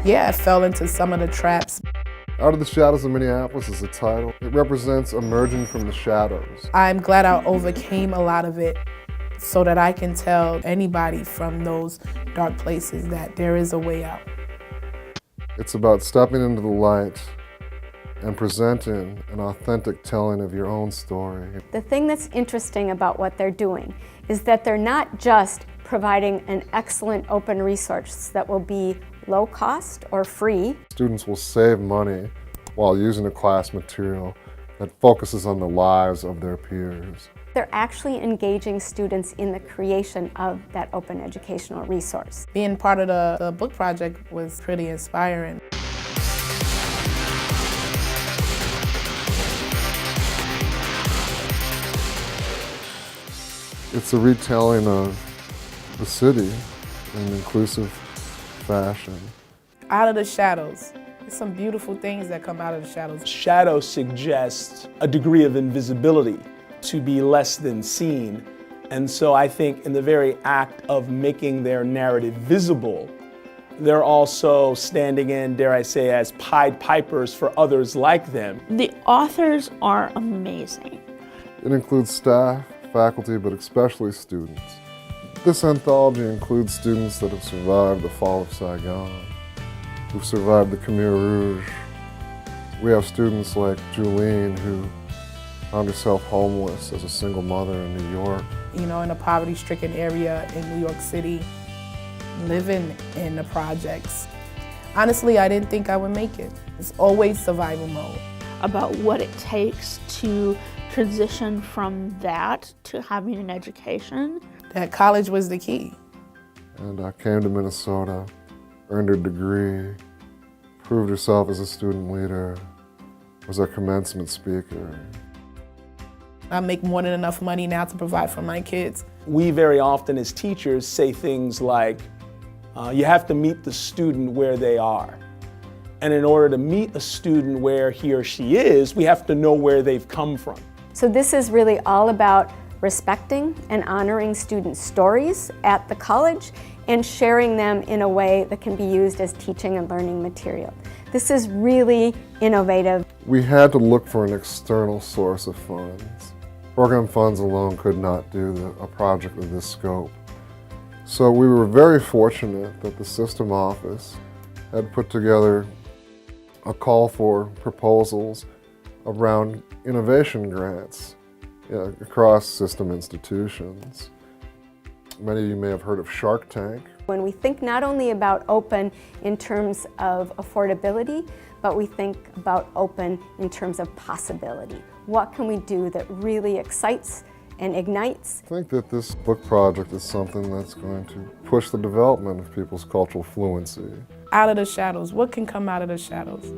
Yeah, I fell into some of the traps. Out of the Shadows of Minneapolis is the title. It represents emerging from the shadows. I'm glad I overcame a lot of it so that I can tell anybody from those dark places that there is a way out. It's about stepping into the light and presenting an authentic telling of your own story. The thing that's interesting about what they're doing is that they're not just providing an excellent open resource that will be low cost or free. Students will save money while using a class material that focuses on the lives of their peers. They're actually engaging students in the creation of that open educational resource. Being part of the book project was pretty inspiring. It's a retelling of the city in an inclusive fashion. Out of the shadows. There's some beautiful things that come out of the shadows. Shadow suggests a degree of invisibility, to be less than seen. And so I think in the very act of making their narrative visible, they're also standing in, dare I say, as Pied Pipers for others like them. The authors are amazing. It includes staff, faculty, but especially students. This anthology includes students that have survived the fall of Saigon, who've survived the Khmer Rouge. We have students like Julene, who found herself homeless as a single mother in New York. You know, in a poverty-stricken area in New York City, living in the projects. Honestly, I didn't think I would make it. It's always survival mode. About what it takes to transition from that to having an education. That college was the key. And I came to Minnesota, earned a degree, proved herself as a student leader, was a commencement speaker. I make more than enough money now to provide for my kids. We very often as teachers say things like, you have to meet the student where they are. And in order to meet a student where he or she is, we have to know where they've come from. So this is really all about respecting and honoring students' stories at the college and sharing them in a way that can be used as teaching and learning material. This is really innovative. We had to look for an external source of funds. Program funds alone could not do a project of this scope. So we were very fortunate that the system office had put together a call for proposals around innovation grants across system institutions. Many of you may have heard of Shark Tank. When we think not only about open in terms of affordability, but we think about open in terms of possibility. What can we do that really excites and ignites? I think that this book project is something that's going to push the development of people's cultural fluency. Out of the shadows. What can come out of the shadows?